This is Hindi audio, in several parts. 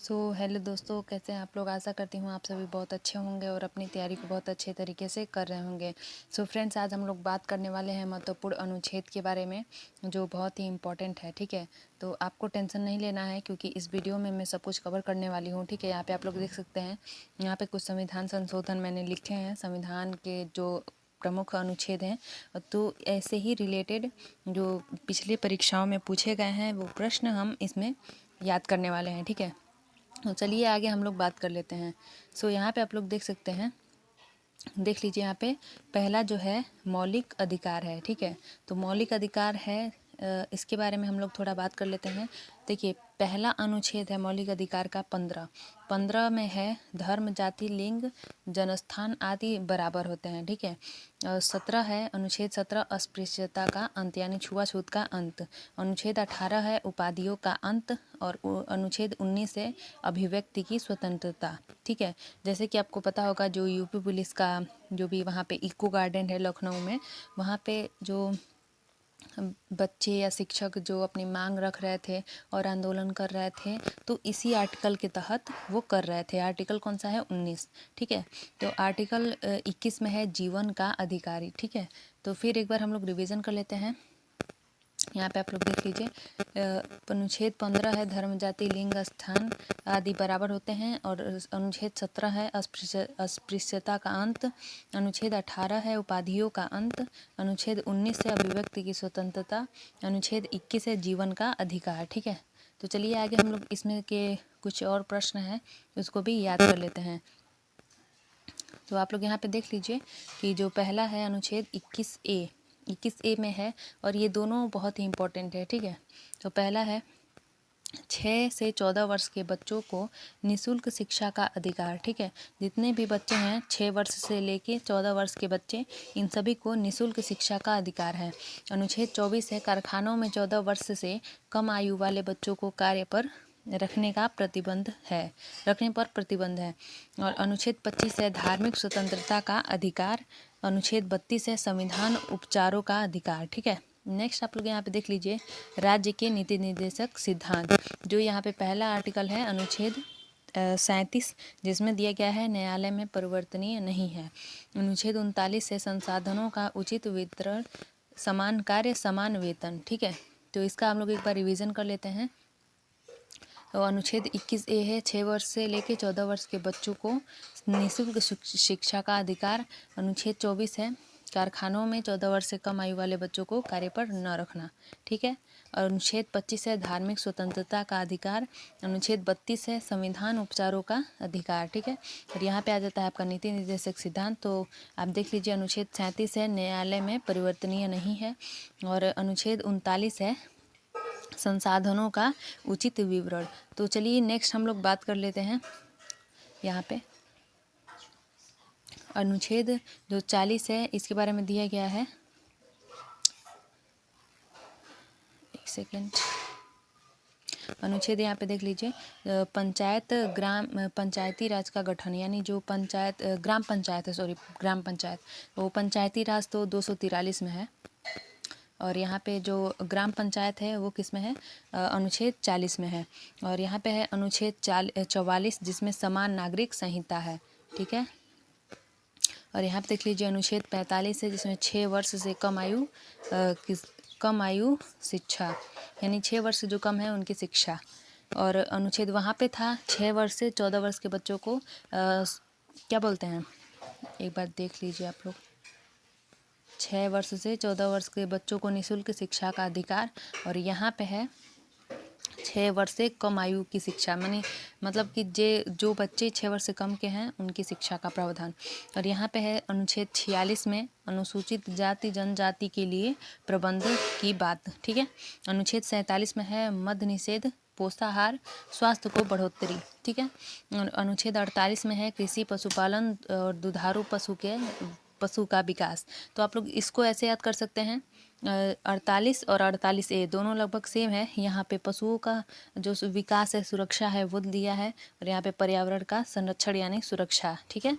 हेलो दोस्तों, कैसे हैं आप लोग। आशा करती हूँ आप सभी बहुत अच्छे होंगे और अपनी तैयारी को बहुत अच्छे तरीके से कर रहे होंगे। फ्रेंड्स, आज हम लोग बात करने वाले हैं महत्वपूर्ण अनुच्छेद के बारे में, जो बहुत ही इम्पोर्टेंट है। ठीक है, तो आपको टेंशन नहीं लेना है क्योंकि इस वीडियो में मैं सब कुछ कवर करने वाली हूँ। ठीक है, यहाँ पे आप लोग देख सकते हैं, यहाँ पे कुछ संविधान संशोधन मैंने लिखे हैं, संविधान के जो प्रमुख अनुच्छेद हैं। तो ऐसे ही रिलेटेड जो पिछली परीक्षाओं में पूछे गए हैं वो प्रश्न हम इसमें याद करने वाले हैं। ठीक है, तो चलिए आगे हम लोग बात कर लेते हैं। यहाँ पे आप लोग देख सकते हैं, देख लीजिए, यहाँ पे पहला जो है मौलिक अधिकार है। ठीक है, तो मौलिक अधिकार है, इसके बारे में हम लोग थोड़ा बात कर लेते हैं। देखिए, पहला अनुच्छेद है मौलिक अधिकार का 15 में है धर्म, जाति, लिंग, जनस्थान आदि बराबर होते हैं। ठीक है, 17 है अनुच्छेद 17 अस्पृश्यता का अंत यानी छुआछूत का अंत। अनुच्छेद 18 है उपाधियों का अंत और अनुच्छेद 19 है अभिव्यक्ति की स्वतंत्रता। ठीक है, जैसे कि आपको पता होगा, जो यूपी पुलिस का जो भी वहाँ पे इको गार्डन है लखनऊ में, वहाँ पे जो बच्चे या शिक्षक जो अपनी मांग रख रहे थे और आंदोलन कर रहे थे, तो इसी आर्टिकल के तहत वो कर रहे थे। आर्टिकल कौन सा है? 19। ठीक है, तो आर्टिकल 21 में है जीवन का अधिकारी। ठीक है, तो फिर एक बार हम लोग रिवीजन कर लेते हैं। यहाँ पे आप लोग देख लीजिए, अनुच्छेद 15 है धर्म, जाति, लिंग, स्थान आदि बराबर होते हैं और अनुच्छेद 17 है अस्पृश्यता का अंत। अनुच्छेद 18 है उपाधियों का अंत। अनुच्छेद 19 है अभिव्यक्ति की स्वतंत्रता। अनुच्छेद 21 है जीवन का अधिकार। ठीक है, तो चलिए आगे हम लोग इसमें के कुछ और प्रश्न हैं उसको भी याद कर लेते हैं। तो आप लोग यहाँ पे देख लीजिए कि जो पहला है अनुच्छेद 21A में है और ये दोनों बहुत ही इम्पोर्टेंट है। ठीक है, तो पहला है 6 से 14 वर्ष के बच्चों को निःशुल्क शिक्षा का अधिकार। ठीक है, जितने भी बच्चे हैं 6 वर्ष से लेके 14 वर्ष के बच्चे, इन सभी को निःशुल्क शिक्षा का अधिकार है। अनुच्छेद 24 है कारखानों में 14 वर्ष से कम आयु वाले बच्चों को कार्य पर रखने पर प्रतिबंध है। और अनुच्छेद 25 है धार्मिक स्वतंत्रता का अधिकार। अनुच्छेद 32 है संविधान उपचारों का अधिकार। ठीक है, नेक्स्ट आप लोग यहाँ पे देख लीजिए, राज्य के नीति निर्देशक सिद्धांत। जो यहाँ पे पहला आर्टिकल है अनुच्छेद 37, जिसमें दिया गया है न्यायालय में परिवर्तनीय नहीं है। अनुच्छेद 39 है संसाधनों का उचित वितरण, समान कार्य समान वेतन। ठीक है, तो इसका हम लोग एक बार रिवीजन कर लेते हैं। और अनुच्छेद 21A है 6 वर्ष से लेकर 14 वर्ष के बच्चों को निःशुल्क शिक्षा का अधिकार। अनुच्छेद 24 है कारखानों में 14 वर्ष से कम आयु वाले बच्चों को कार्य पर न रखना। ठीक है, और अनुच्छेद 25 है धार्मिक स्वतंत्रता का अधिकार। अनुच्छेद 32 है संविधान उपचारों का अधिकार। ठीक है, और यहाँ पे आ जाता है आपका नीति निर्देशक सिद्धांत। तो आप देख लीजिए, अनुच्छेद 37 है न्यायालय में परिवर्तनीय नहीं है और अनुच्छेद 39 है संसाधनों का उचित विवरण। तो चलिए नेक्स्ट हम लोग बात कर लेते हैं। यहाँ पे अनुच्छेद जो 40 है इसके बारे में दिया गया है, एक सेकेंड, अनुच्छेद यहाँ पे देख लीजिए, पंचायती राज का गठन, यानी जो पंचायत ग्राम पंचायत है, ग्राम पंचायत, वो पंचायती राज तो 243 में है और यहाँ पे जो ग्राम पंचायत है वो किस में है? अनुच्छेद 40 में है। और यहाँ पे है अनुच्छेद 44 जिसमें समान नागरिक संहिता है। ठीक है, और यहाँ पे देख लीजिए अनुच्छेद 45 है जिसमें 6 वर्ष से कम आयु शिक्षा, यानी 6 वर्ष से जो कम है उनकी शिक्षा। और अनुच्छेद वहाँ पे था 6 वर्ष से 14 वर्ष के बच्चों को क्या बोलते हैं, एक बार देख लीजिए आप लोग, 6 वर्ष से 14 वर्ष के बच्चों को निःशुल्क शिक्षा का अधिकार। और यहाँ पे है 6 वर्ष से कम आयु की शिक्षा, मतलब कि जो बच्चे 6 वर्ष से कम के हैं उनकी शिक्षा का प्रावधान। और यहाँ पे है अनुच्छेद 46 में अनुसूचित जाति जनजाति के लिए प्रबंध की बात। ठीक है, अनुच्छेद 47 में है मद्य निषेध, पोषाहार, स्वास्थ्य को बढ़ोतरी। ठीक है, अनुच्छेद 48 में है कृषि, पशुपालन और दुधारू पशु का विकास। तो आप लोग इसको ऐसे याद कर सकते हैं, 48 और 48A दोनों लगभग सेम है। यहाँ पे पशुओं का जो विकास है, सुरक्षा है, वो दिया है और यहाँ पे पर्यावरण का संरक्षण यानी सुरक्षा। ठीक है,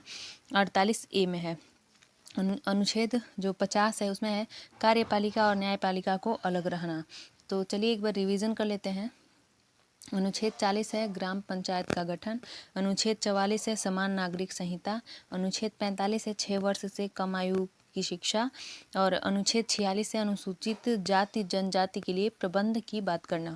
48A में है। अनुच्छेद जो 50 है उसमें है कार्यपालिका और न्यायपालिका को अलग रहना। तो चलिए एक बार रिवीजन कर लेते हैं। अनुच्छेद 40 है ग्राम पंचायत का गठन। अनुच्छेद 44 है समान नागरिक संहिता। अनुच्छेद 45 है 6 वर्ष से कम आयु की शिक्षा। और अनुच्छेद 46 है अनुसूचित जाति जनजाति के लिए प्रबंध की बात करना।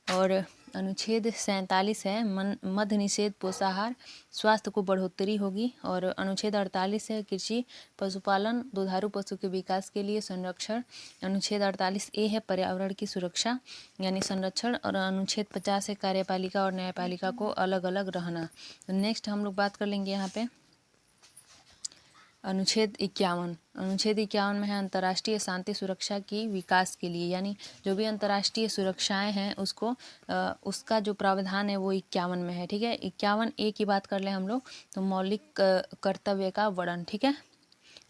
और अनुच्छेद 47 है मद्य निषेध पोषाहार स्वास्थ्य को बढ़ोतरी होगी। और अनुच्छेद 48 है कृषि पशुपालन दुधारू पशु के विकास के लिए संरक्षण। अनुच्छेद 48A है पर्यावरण की सुरक्षा यानी संरक्षण। और अनुच्छेद 50 है कार्यपालिका और न्यायपालिका को अलग अलग रहना। तो नेक्स्ट हम लोग बात कर लेंगे यहाँ पे अनुच्छेद 51। अनुच्छेद 51 में है अंतर्राष्ट्रीय शांति सुरक्षा की विकास के लिए यानी जो भी अंतर्राष्ट्रीय सुरक्षाएं हैं उसको उसका जो प्रावधान है वो 51 में है। ठीक है, 51A की बात कर ले हम लोग तो मौलिक कर्तव्य का वर्णन। ठीक है,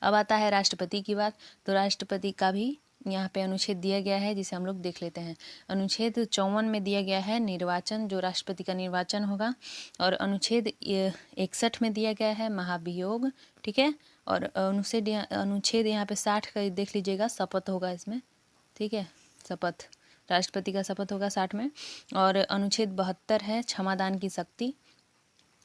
अब आता है राष्ट्रपति की बात। तो राष्ट्रपति का भी यहाँ पे अनुच्छेद दिया गया है जिसे हम लोग देख लेते हैं। अनुच्छेद 54 में दिया गया है निर्वाचन जो राष्ट्रपति का निर्वाचन होगा। और अनुच्छेद 61 में दिया गया है महाभियोग। ठीक है, और अनुच्छेद यहाँ पे 60 का देख लीजिएगा शपथ होगा इसमें। ठीक है, शपथ राष्ट्रपति का शपथ होगा 60 में। और अनुच्छेद 72 है क्षमादान की शक्ति।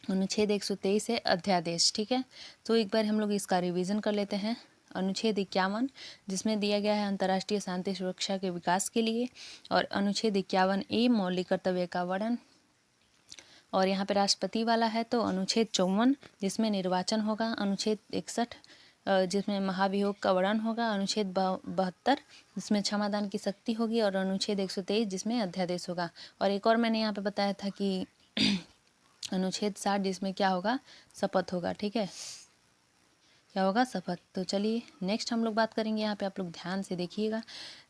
अनुच्छेद 123 है अध्यादेश। ठीक है, तो एक बार हम लोग इसका रिवीजन कर लेते हैं। अनुच्छेद 51 जिसमें दिया गया है अंतर्राष्ट्रीय शांति सुरक्षा के विकास के लिए। और अनुच्छेद 51A मौलिक कर्तव्य का वर्णन। और यहाँ पे राष्ट्रपति वाला है तो अनुच्छेद 54 जिसमें निर्वाचन होगा। अनुच्छेद 61 जिसमें महाभियोग का वर्णन होगा। अनुच्छेद 72 जिसमें क्षमादान की शक्ति होगी। और अनुच्छेद 123 जिसमें अध्यादेश होगा। और एक और मैंने यहाँ पे बताया था कि अनुच्छेद 60 जिसमें क्या होगा शपथ होगा। ठीक है, क्या होगा शपथ। तो चलिए नेक्स्ट हम लोग बात करेंगे। यहाँ पे आप लोग ध्यान से देखिएगा।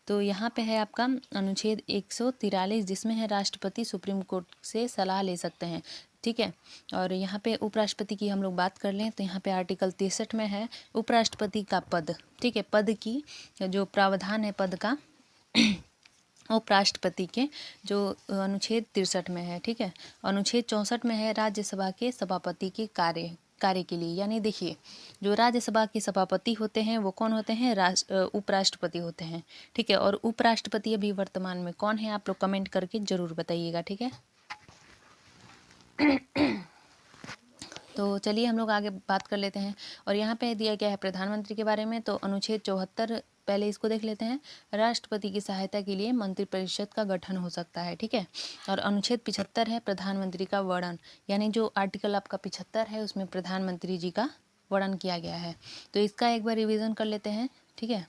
तो यहाँ पे है आपका अनुच्छेद 143 जिसमें है राष्ट्रपति सुप्रीम कोर्ट से सलाह ले सकते हैं। ठीक है, और यहाँ पे उपराष्ट्रपति की हम लोग बात कर लें तो यहाँ पे आर्टिकल 63 में है उपराष्ट्रपति का पद। ठीक है, पद की जो प्रावधान है पद का उपराष्ट्रपति के जो अनुच्छेद 63 में है। ठीक है, अनुच्छेद 64 में है राज्यसभा के सभापति के कार्य के लिए। यानी देखिए जो राज्यसभा के सभापति होते हैं वो कौन होते हैं उपराष्ट्रपति होते हैं। ठीक है, और उपराष्ट्रपति अभी वर्तमान में कौन है आप लोग कमेंट करके जरूर बताइएगा। ठीक है, तो चलिए हम लोग आगे बात कर लेते हैं। और यहाँ पे दिया गया है प्रधानमंत्री के बारे में। तो अनुच्छेद 74 पहले इसको देख लेते हैं। राष्ट्रपति की सहायता के लिए मंत्रिपरिषद का गठन हो सकता है। ठीक है, और अनुच्छेद 75 है प्रधानमंत्री का वर्णन यानी जो आर्टिकल आपका 75 है उसमें प्रधानमंत्री जी का वर्णन किया गया है। तो इसका एक बार रिवीजन कर लेते हैं। ठीक है,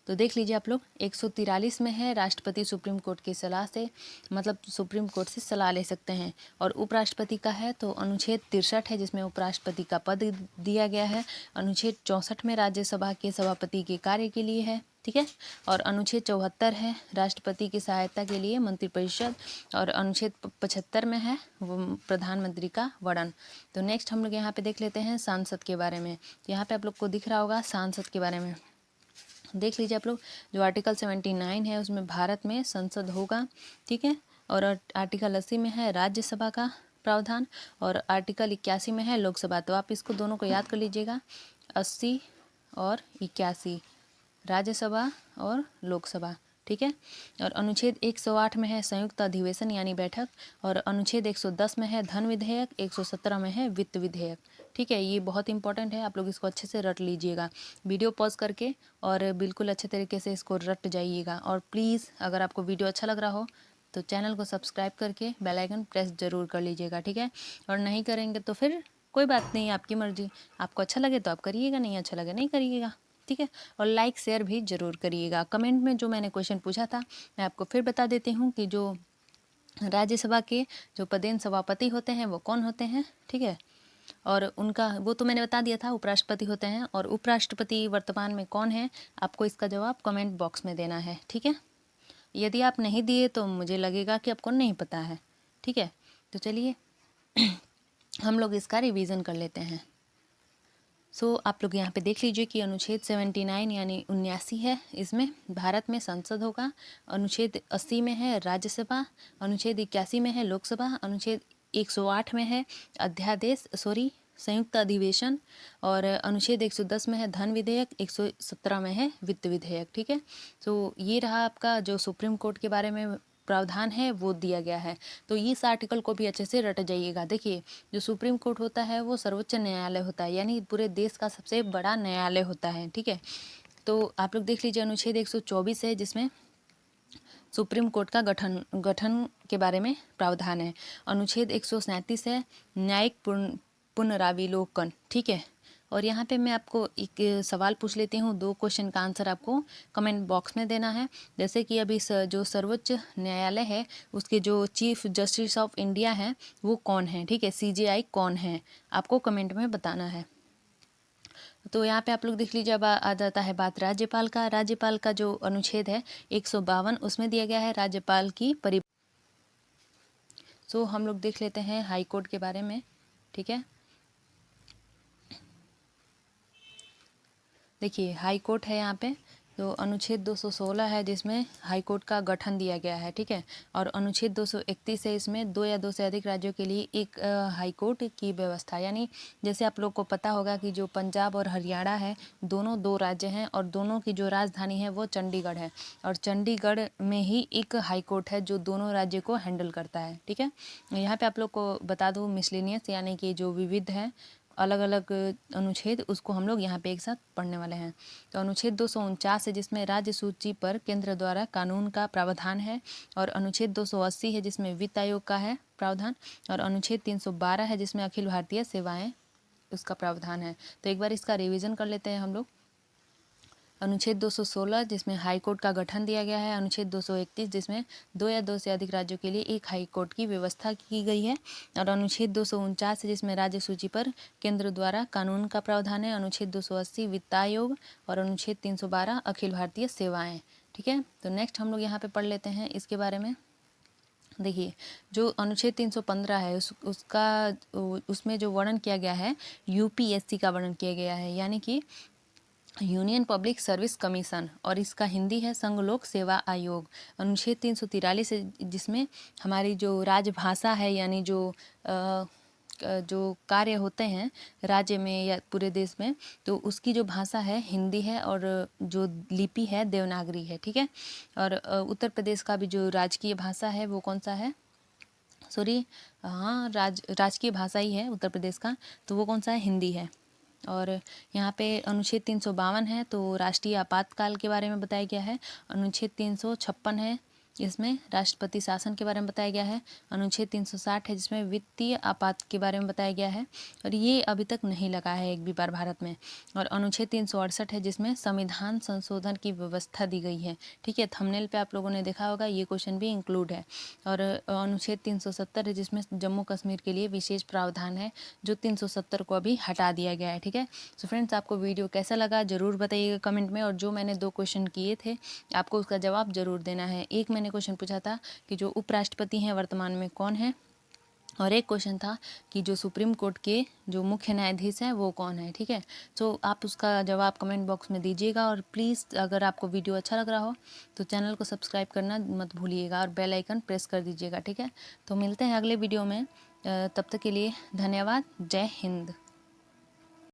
तो देख लीजिए आप लोग 143 में है राष्ट्रपति सुप्रीम कोर्ट की सलाह से मतलब सुप्रीम कोर्ट से सलाह ले सकते हैं। और उपराष्ट्रपति का है तो अनुच्छेद 63 है जिसमें उपराष्ट्रपति का पद दिया गया है। अनुच्छेद 64 में राज्यसभा के सभापति के कार्य के लिए है। ठीक है, और अनुच्छेद 74 है राष्ट्रपति की सहायता के लिए मंत्रिपरिषद। और अनुच्छेद 75 में है वो प्रधानमंत्री का वर्णन। तो नेक्स्ट हम लोग यहाँ पे देख लेते हैं सांसद के बारे में। यहाँ पे आप लोग को दिख रहा होगा सांसद के बारे में देख लीजिए आप लोग। जो आर्टिकल 79 है उसमें भारत में संसद होगा। ठीक है, और आर्टिकल 80 में है राज्यसभा का प्रावधान। और आर्टिकल 81 में है लोकसभा। तो आप इसको दोनों को याद कर लीजिएगा 80 और 81 राज्यसभा और लोकसभा। ठीक है, और अनुच्छेद 108 में है संयुक्त अधिवेशन यानी बैठक। और अनुच्छेद 110 में है धन विधेयक। 117 में है वित्त विधेयक। ठीक है, ये बहुत इंपॉर्टेंट है, आप लोग इसको अच्छे से रट लीजिएगा वीडियो पॉज करके और बिल्कुल अच्छे तरीके से इसको रट जाइएगा। और प्लीज़ अगर आपको वीडियो अच्छा लग रहा हो तो चैनल को सब्सक्राइब करके बेल आइकन प्रेस जरूर कर लीजिएगा। ठीक है, और नहीं करेंगे तो फिर कोई बात नहीं, आपकी मर्जी। आपको अच्छा लगे तो आप करिएगा, नहीं अच्छा लगे नहीं करिएगा। ठीक है, और लाइक शेयर भी ज़रूर करिएगा। कमेंट में जो मैंने क्वेश्चन पूछा था मैं आपको फिर बता देती हूँ कि जो राज्यसभा के जो पदेन सभापति होते हैं वो कौन होते हैं। ठीक है, और उनका वो तो मैंने बता दिया था उपराष्ट्रपति होते हैं। और उपराष्ट्रपति वर्तमान में कौन है आपको इसका जवाब कमेंट बॉक्स में देना है। ठीक है, यदि आप नहीं दिए तो मुझे लगेगा कि आपको नहीं पता है। ठीक है, तो चलिए हम लोग इसका रिवीजन कर लेते हैं। आप लोग यहाँ पे देख लीजिए कि अनुच्छेद 79 यानी 79 है, इसमें भारत में संसद होगा। अनुच्छेद 80 में है राज्यसभा। अनुच्छेद 81 में है लोकसभा। अनुच्छेद 108 में है संयुक्त अधिवेशन। और अनुच्छेद 110 में है धन विधेयक। 117 में है वित्त विधेयक। ठीक है, तो ये रहा आपका जो सुप्रीम कोर्ट के बारे में प्रावधान है वो दिया गया है। तो इस आर्टिकल को भी अच्छे से रट जाइएगा। देखिए, जो सुप्रीम कोर्ट होता है वो सर्वोच्च न्यायालय होता है, यानी पूरे देश का सबसे बड़ा न्यायालय होता है। ठीक है, तो आप लोग देख लीजिए, अनुच्छेद 124 है जिसमें सुप्रीम कोर्ट का गठन के बारे में प्रावधान है। अनुच्छेद 137 है न्यायिक पुनराविलोकन। ठीक है, और यहाँ पे मैं आपको एक सवाल पूछ लेती हूँ, 2 क्वेश्चन का आंसर आपको कमेंट बॉक्स में देना है। जैसे कि अभी जो सर्वोच्च न्यायालय है उसके जो चीफ जस्टिस ऑफ इंडिया हैं वो कौन है। ठीक है, CJI कौन है, आपको कमेंट में बताना है। तो यहाँ पे आप लोग देख लीजिए, अब आ जाता है बात राज्यपाल का। राज्यपाल का जो अनुच्छेद है 152, उसमें दिया गया है राज्यपाल की सो हम लोग देख लेते हैं हाई कोर्ट के बारे में। ठीक है, देखिए हाई कोर्ट है यहाँ पे, तो अनुच्छेद 216 है जिसमें हाई कोर्ट का गठन दिया गया है। ठीक है, और अनुच्छेद 231 है, इसमें 2 या 2 से अधिक राज्यों के लिए एक हाई कोर्ट की व्यवस्था। यानी जैसे आप लोग को पता होगा कि जो पंजाब और हरियाणा है दोनों 2 राज्य हैं और दोनों की जो राजधानी है वो चंडीगढ़ है, और चंडीगढ़ में ही एक हाई कोर्ट है जो दोनों राज्य को हैंडल करता है। ठीक है, यहाँ पे आप लोग को बता दूँ मिसलेनियस यानी कि जो विविध है अलग अलग अनुच्छेद, उसको हम लोग यहाँ पे एक साथ पढ़ने वाले हैं। तो अनुच्छेद 249 है जिसमें राज्य सूची पर केंद्र द्वारा कानून का प्रावधान है, और अनुच्छेद 280 है जिसमें वित्त आयोग का है प्रावधान, और अनुच्छेद 312 है जिसमें अखिल भारतीय सेवाएं उसका प्रावधान है। तो एक बार इसका रिवीजन कर लेते हैं हम लोग। अनुच्छेद 216 जिसमें हाई कोर्ट का गठन दिया गया है। अनुच्छेद 231 जिसमें 2 या 2 से अधिक राज्यों के लिए एक हाई कोर्ट की व्यवस्था की गई है, और अनुच्छेद 249 है जिसमें राज्य सूची पर केंद्र द्वारा कानून का प्रावधान है। अनुच्छेद 280 वित्त आयोग, और अनुच्छेद 312 अखिल भारतीय सेवाएं। ठीक है, तो नेक्स्ट हम लोग यहाँ पे पढ़ लेते हैं इसके बारे में। देखिए, जो अनुच्छेद 315 है उसमें जो वर्णन किया गया है UPSC का वर्णन किया गया है, यानी कि यूनियन पब्लिक सर्विस कमीशन, और इसका हिंदी है संघ लोक सेवा आयोग। अनुच्छेद 343 है जिसमें हमारी जो राजभाषा है, यानी जो कार्य होते हैं राज्य में या पूरे देश में, तो उसकी जो भाषा है हिंदी है, और जो लिपि है देवनागरी है। ठीक है, और उत्तर प्रदेश का भी जो राजकीय भाषा है वो कौन सा है, सॉरी, हाँ, राजकीय भाषा ही है उत्तर प्रदेश का, तो वो कौन सा है, हिंदी है। और यहाँ पे अनुच्छेद 352 है तो राष्ट्रीय आपातकाल के बारे में बताया गया है। अनुच्छेद 356 है, इसमें राष्ट्रपति शासन के बारे में बताया गया है। अनुच्छेद 360 है जिसमें वित्तीय आपात के बारे में बताया गया है, और ये अभी तक नहीं लगा है एक भी बार भारत में। और अनुच्छेद 368 है जिसमें संविधान संशोधन की व्यवस्था दी गई है। ठीक है, थंबनेल पे आप लोगों ने देखा होगा, ये क्वेश्चन भी इंक्लूड है। और अनुच्छेद 370 है जिसमें जम्मू कश्मीर के लिए विशेष प्रावधान है, जो 370 को अभी हटा दिया गया है। ठीक है, सो फ्रेंड्स, आपको वीडियो कैसा लगा ज़रूर बताइएगा कमेंट में, और जो मैंने 2 क्वेश्चन किए थे आपको उसका जवाब ज़रूर देना है। एक मैंने क्वेश्चन पूछा था कि जो उपराष्ट्रपति हैं वर्तमान में कौन है, और एक क्वेश्चन था कि जो सुप्रीम कोर्ट के जो मुख्य न्यायाधीश हैं वो कौन है। ठीक है, तो आप उसका जवाब कमेंट बॉक्स में दीजिएगा, और प्लीज़ अगर आपको वीडियो अच्छा लग रहा हो तो चैनल को सब्सक्राइब करना मत भूलिएगा, और बेल आइकन प्रेस कर दीजिएगा। ठीक है, तो मिलते हैं अगले वीडियो में, तब तक के लिए धन्यवाद। जय हिंद।